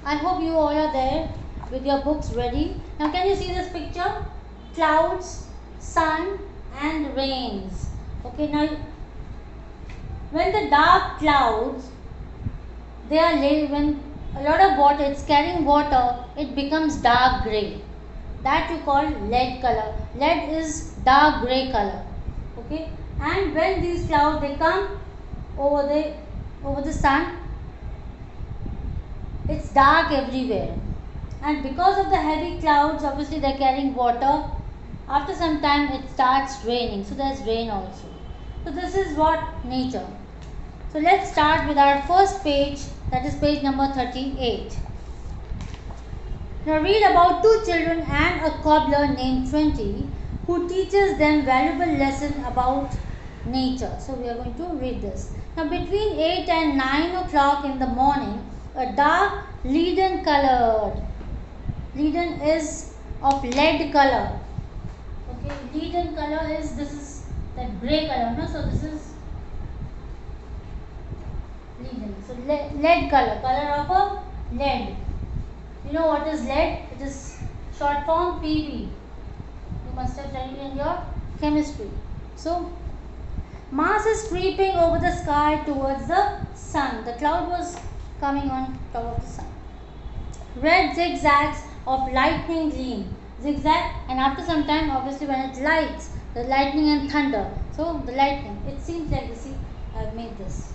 I hope you all are there with your books ready. Now can you see this picture? Clouds, sun and rains. Okay, now when the dark clouds, they are when a lot of water, it's carrying water, it becomes dark grey. That you call lead color. Lead is dark grey color. Okay, and when these clouds they come over the sun, it's dark everywhere, and because of the heavy clouds, obviously they're carrying water. After some time it starts raining, so there's rain also. So this is what nature. So let's start with our first page, that is page number 38. Now read about two children and a cobbler named Twenty who teaches them valuable lesson about nature. So we are going to read this. Now between 8 and 9 o'clock in the morning, a dark leaden is of lead color. Okay, leaden color is, this is that grey color, no? So this is leaden. So lead color, color of a lead. You know what is lead? It is short form Pb. You must have studied in your chemistry. So mass is creeping over the sky towards the sun. The cloud was coming on top of the sun. Red zigzags of lightning gleam. Zigzag, and after some time, obviously when it lights, the lightning and thunder. So the lightning, it seems like, you see, I have made this.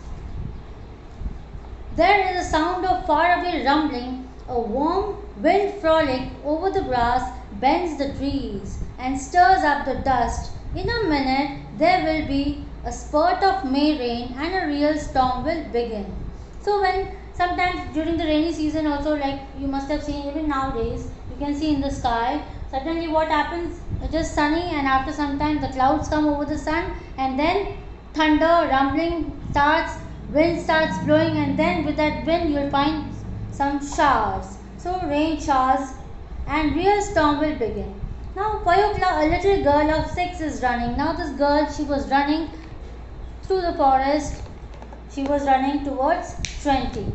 There is a sound of faraway rumbling. A warm wind frolic over the grass bends the trees and stirs up the dust. In a minute, there will be a spurt of May rain and a real storm will begin. So when sometimes during the rainy season also, like you must have seen even nowadays, you can see in the sky, suddenly what happens, it is sunny and after some time the clouds come over the sun and then thunder, rumbling starts, wind starts blowing, and then with that wind you will find some showers. So rain showers and real storm will begin. Now Payokla, a little girl of 6, is running. Now this girl, she was running through the forest. She was running towards Twenty.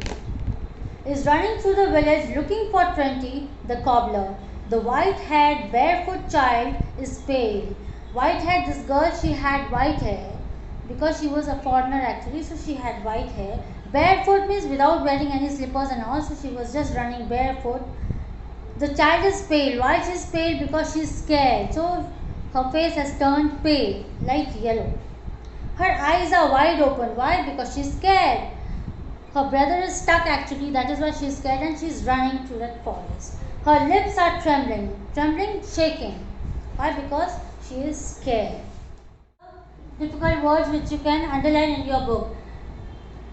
Is running through the village looking for Twenty, the cobbler. The white-haired, barefoot child is pale. White-haired, this girl, she had white hair because she was a foreigner actually, so she had white hair. Barefoot means without wearing any slippers and all, so she was just running barefoot. The child is pale. Why she is pale? Because she is scared. So her face has turned pale, light yellow. Her eyes are wide open. Why? Because she is scared. Her brother is stuck actually, that is why she is scared and she is running through that forest. Her lips are trembling, shaking. Why? Because she is scared. Difficult words which you can underline in your book.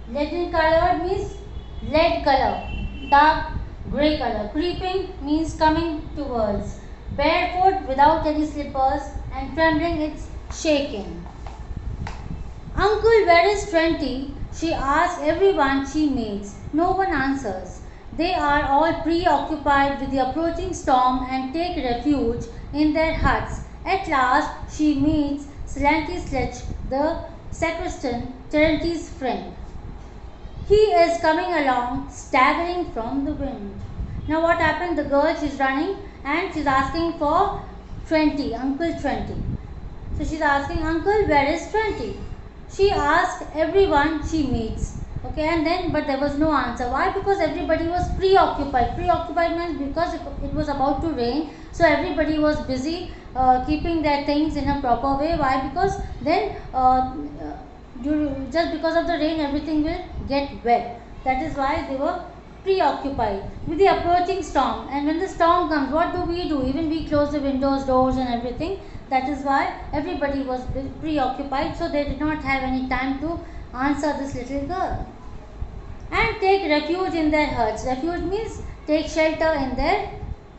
Leaden color means lead color, dark grey color. Creeping means coming towards. Barefoot without any slippers, and trembling, it's shaking. Uncle, where is Twenty? She asks everyone she meets. No one answers. They are all preoccupied with the approaching storm and take refuge in their huts. At last, she meets Slanty Sledge, the sacristan, Terente's friend. He is coming along, staggering from the wind. Now what happened? The girl, she's running and she's asking for Twenty, Uncle Twenty. So she's asking, Uncle, where is Twenty? She asked everyone she meets. Okay, and then, but there was no answer. Why? Because everybody was preoccupied. Preoccupied means because it was about to rain. So everybody was busy keeping their things in a proper way. Why? Because then just because of the rain everything will get wet. That is why they were preoccupied with the approaching storm. And when the storm comes, what do? Even we close the windows, doors and everything. That is why everybody was preoccupied, so they did not have any time to answer this little girl. And take refuge in their huts. Refuge means take shelter in their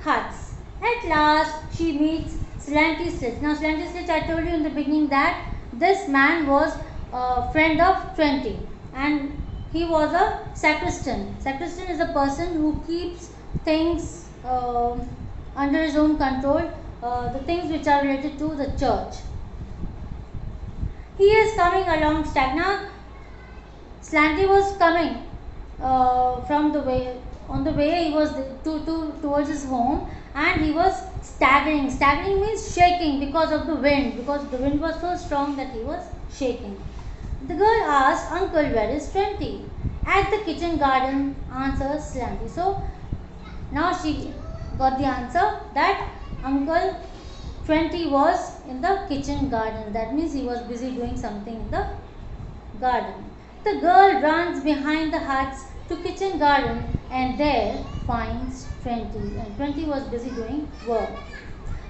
huts. At last she meets Slanty Slitch. Now Slanty Slitch, I told you in the beginning that this man was a friend of Twenty and he was a sacristan. Sacristan is a person who keeps things under his own control, the things which are related to the church. He is coming along Stagna. Slanty was coming from the way, on the way he was towards his home, and he was staggering. Staggering means shaking because of the wind, because the wind was so strong that he was shaking. The girl asked, "Uncle, where is 20?" "At the kitchen garden," answers Slanty. So now she got the answer that Uncle 20 was in the kitchen garden. That means he was busy doing something in the garden. The girl runs behind the huts to kitchen garden and there finds 20. And 20 was busy doing work.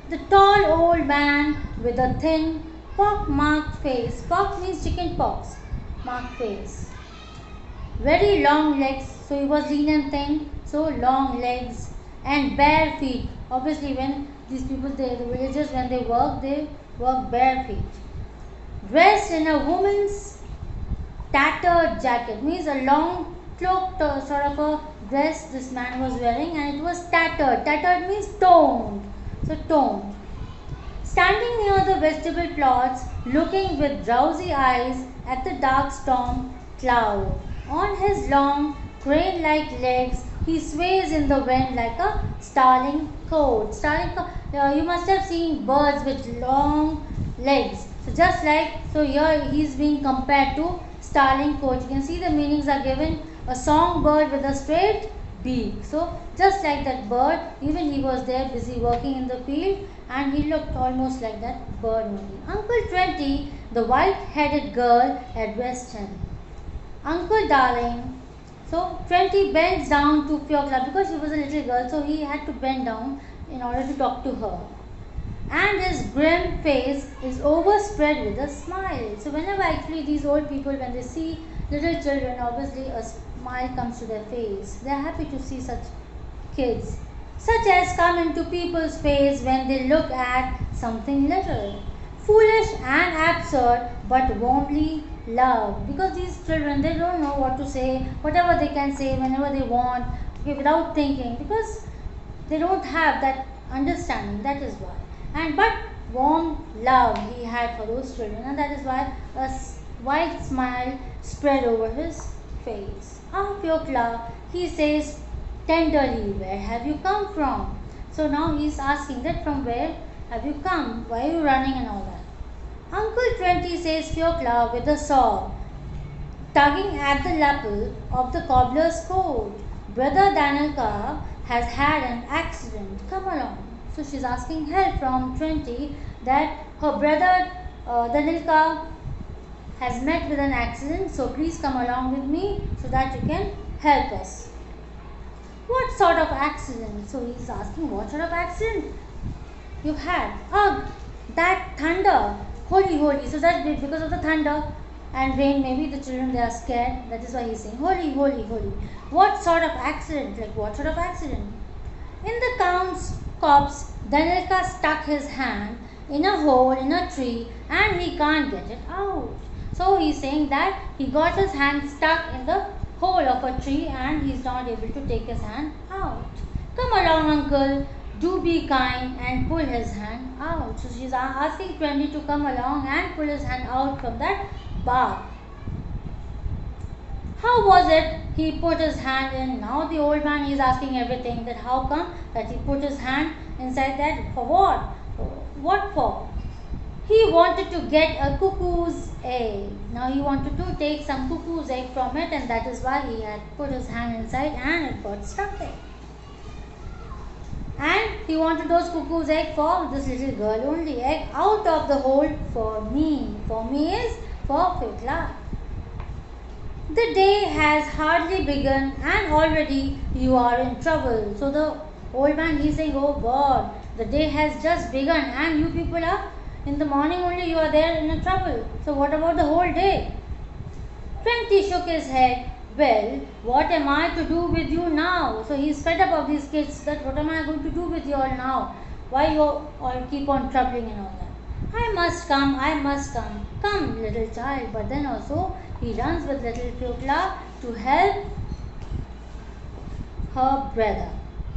The tall old man with a thin pock-marked face. Pock means chicken pox. Marked face. Very long legs. So he was lean and thin. So long legs and bare feet. Obviously when these people, the villagers, when they work bare feet. Dressed in a woman's tattered jacket, means a long cloak sort of a dress this man was wearing, and it was tattered. Tattered means toned. So toned. Standing near the vegetable plots, looking with drowsy eyes at the dark storm cloud. On his long, crane-like legs, he sways in the wind like a starling coat. You must have seen birds with long legs. So just like, so here he is being compared to starling coat. You can see the meanings are given. A songbird with a straight beak. So just like that bird, even he was there busy working in the field, and he looked almost like that bird only. Uncle 20, the white-headed girl, addressed him. "Uncle darling." So 20 bends down to Fiokla because she was a little girl, so he had to bend down in order to talk to her. And his grim face is overspread with a smile. So whenever actually these old people, when they see little children, obviously a smile comes to their face. They are happy to see such kids, such as come into people's face when they look at something little, foolish and absurd, but warmly loved. Because these children, they don't know what to say, whatever they can say whenever they want, okay, without thinking, because they don't have that understanding. That is why. And but warm love he had for those children, and that is why a wide smile spread over his face. "Ah, Fiokla," he says tenderly, "where have you come from?" So now he is asking that from where have you come? Why are you running and all that? Uncle 20 says Fiokla with a sob, tugging at the lapel of the cobbler's coat. "Brother Danilka has had an accident. Come along." So she's asking help from 20 that her brother Danilka has met with an accident, so please come along with me so that you can help us. "What sort of accident?" So he's asking, what sort of accident you've had? "Ugh, that thunder. Holy, holy." So that's because of the thunder and rain, maybe the children, they are scared. That is why he's saying, "Holy, holy, holy." What sort of accident? Like what sort of accident? In the Count's copse, Danilka stuck his hand in a hole in a tree and he can't get it out. So he's saying that he got his hand stuck in the hole of a tree and he's not able to take his hand out. "Come along, uncle. Do be kind," and pull his hand out. So she's asking 20 to come along and pull his hand out from that bark. How was it he put his hand in? Now the old man is asking everything, that how come that he put his hand inside that, for what? What for? He wanted to get a cuckoo's egg. Now he wanted to take some cuckoo's egg from it, and that is why he had put his hand inside and it got stuck there. And he wanted those cuckoo's egg for this little girl only. Egg out of the hole for me. For me is for Fiokla. The day has hardly begun and already you are in trouble. So the old man, he is saying, oh God, the day has just begun and you people are, in the morning only you are there in trouble. So what about the whole day? 20 shook his head. Well, what am I to do with you now? So he is fed up of these kids, that what am I going to do with you all now? Why you all keep on troubling and all that? I must come, I must come. Come, little child. But then also he runs with little Fiokla to help her brother.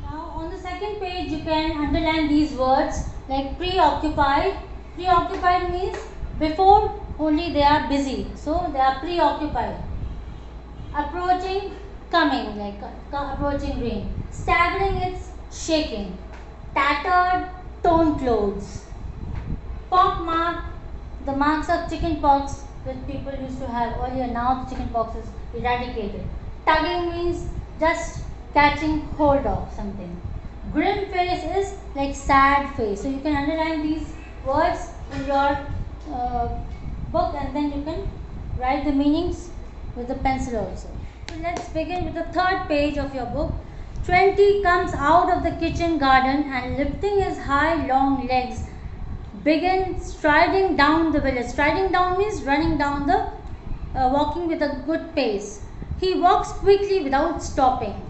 Now on the second page you can underline these words like preoccupied. Preoccupied means before only they are busy. So they are preoccupied. Approaching coming, like approaching rain. Staggering, it's shaking. Tattered, torn clothes. Pock mark, the marks of chicken pox which people used to have earlier. Now the chicken pox is eradicated. Tugging means just catching hold of something. Grim face is like sad face. So you can underline these words in your book, and then you can write the meanings with the pencil also. So let's begin with the third page of your book. 20 comes out of the kitchen garden and lifting his high long legs began striding down the village. Striding down means running down the walking with a good pace. He walks quickly without stopping.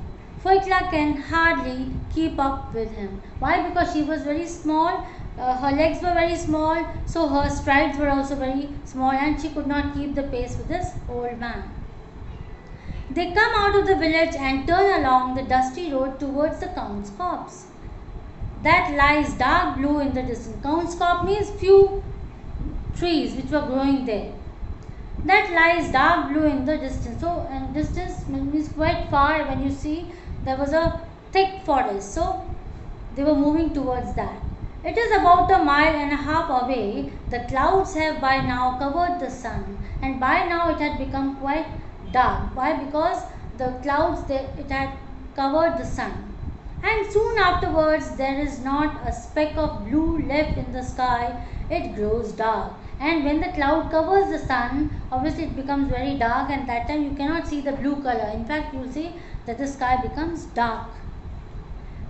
Foikla can hardly keep up with him. Why? Because she was very small, her legs were very small, so her strides were also very small, and she could not keep the pace with this old man. They come out of the village and turn along the dusty road towards the Count's copse. That lies dark blue in the distance. Count's copse means few trees which were growing there. That lies dark blue in the distance. So, and distance means quite far. When you see, there was a thick forest. So, they were moving towards that. It is about a mile and a half away. The clouds have by now covered the sun, and by now it had become quite dark. Why? Because the clouds, it had covered the sun. And soon afterwards, there is not a speck of blue left in the sky. It grows dark. And when the cloud covers the sun, obviously it becomes very dark, and that time you cannot see the blue color. In fact, you will see that the sky becomes dark.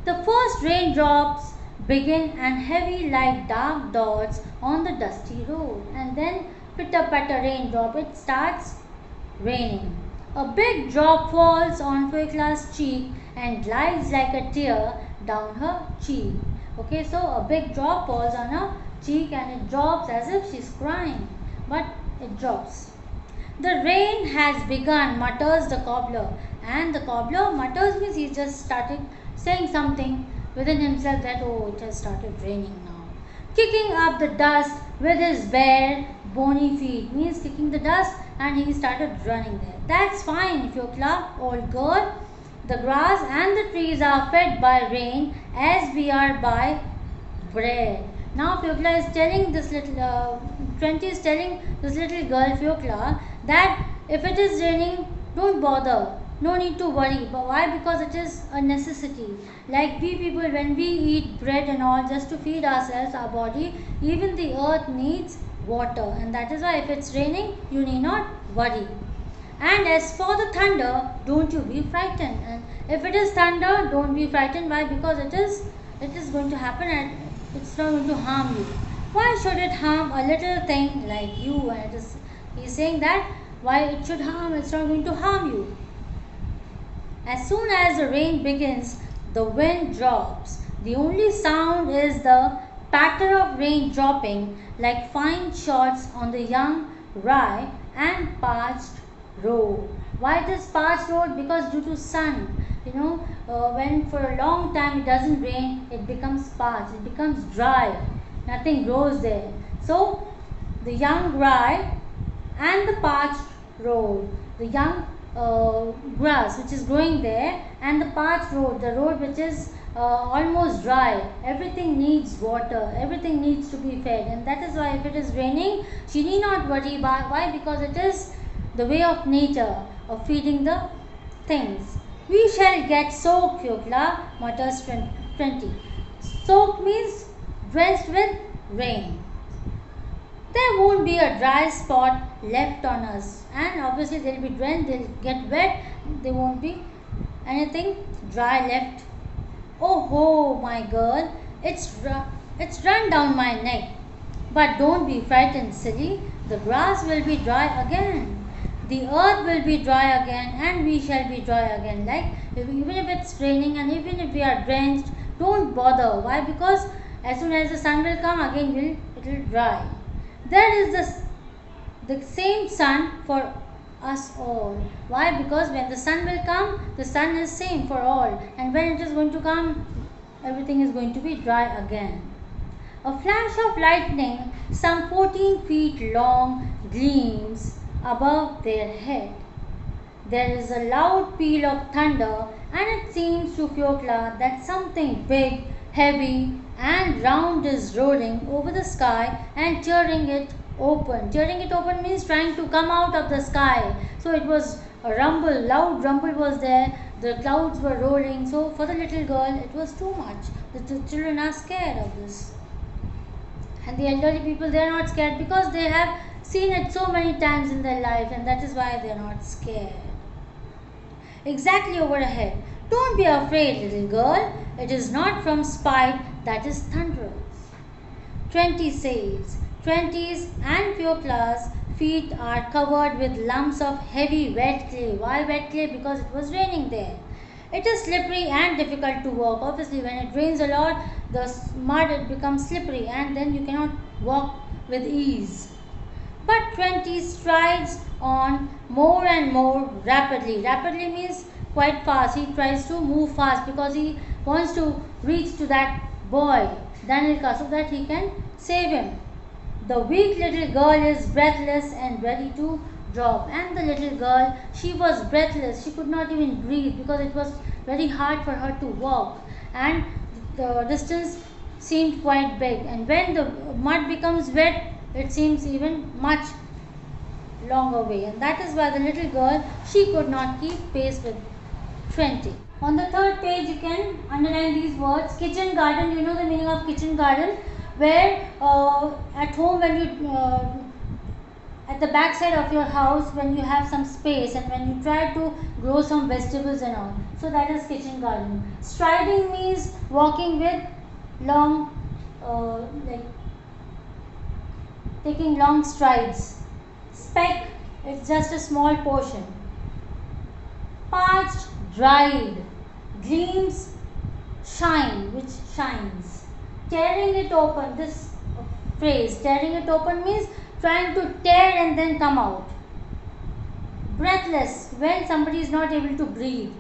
The first raindrops begin and heavy like dark dots on the dusty road. And then pitter patter raindrop, it starts raining. A big drop falls on Foikla's cheek and glides like a tear down her cheek. Okay, so a big drop falls on her cheek and it drops as if she's crying, but it drops. The rain has begun, mutters the cobbler. And the cobbler mutters means he just started saying something within himself that, oh, it has started raining now. Kicking up the dust with his bare, bony feet means kicking the dust, and he started running there. That's fine, Foikla, old girl. The grass and the trees are fed by rain as we are by bread. Now Foikla is telling this little, 20 is telling this little girl Foikla that if it is raining, don't bother. No need to worry. But why? Because it is a necessity. Like we people, when we eat bread and all just to feed ourselves, our body, even the earth needs water. And that is why if it's raining, you need not worry. And as for the thunder, don't you be frightened. And if it is thunder, don't be frightened. Why? Because it is going to happen and it's not going to harm you. Why should it harm a little thing like you? And he's saying that why it should harm, it's not going to harm you. As soon as the rain begins, the wind drops. The only sound is the patter of rain dropping like fine shots on the young rye and parched road. Why it is parched road? Because due to sun. When for a long time it doesn't rain, it becomes parched, it becomes dry. Nothing grows there. So the young rye and the parched road, the young grass which is growing there, and the parched road, the road which is almost dry. Everything needs water, everything needs to be fed, and that is why if it is raining, she need not worry about. Why? Because it is the way of nature of feeding the things. We shall get soaked, Foikla, mutters 20. Soaked means drenched with rain. There won't be a dry spot left on us, and obviously they'll be drenched, they'll get wet, there won't be anything dry left. Oh ho, my girl, it's run down my neck. But don't be frightened, silly, the grass will be dry again. The earth will be dry again, and we shall be dry again. Like, even if it's raining and even if we are drenched, don't bother. Why? Because as soon as the sun will come, again it will dry. There is the same sun for us all. Why? Because when the sun will come, the sun is same for all, and when it is going to come, everything is going to be dry again. A flash of lightning, some 14 feet long, gleams above their head. There is a loud peal of thunder, and it seems to Fiokla that something big, heavy, and round is rolling over the sky and tearing it open. Tearing it open means trying to come out of the sky. So it was a rumble, loud rumble was there. The clouds were rolling. So for the little girl, it was too much. The children are scared of this. And the elderly people, they are not scared because they have seen it so many times in their life, and that is why they are not scared. Exactly overhead. Don't be afraid, little girl. It is not from spite that is thunderous. 20 says. 20's and Fiokla's feet are covered with lumps of heavy wet clay. Why wet clay? Because it was raining there. It is slippery and difficult to walk. Obviously, when it rains a lot, the mud it becomes slippery and then you cannot walk with ease. But 20 strides on more and more rapidly. Rapidly means quite fast. He tries to move fast because he wants to reach to that boy, Danilka, so that he can save him. The weak little girl is breathless and ready to drop. And the little girl, she was breathless. She could not even breathe because it was very hard for her to walk. And the distance seemed quite big. And when the mud becomes wet, it seems even much longer way. And that is why the little girl, she could not keep pace with 20. On the third page, you can underline these words. Kitchen garden, you know the meaning of kitchen garden, where at home when you at the back side of your house when you have some space and when you try to grow some vegetables and all, so that is kitchen garden. Striding means walking with long like taking long strides. Speck, it's just a small portion. Parched, dried. Gleams, shine, which shines. Tearing it open, this phrase, tearing it open means trying to tear and then come out. Breathless, when somebody is not able to breathe.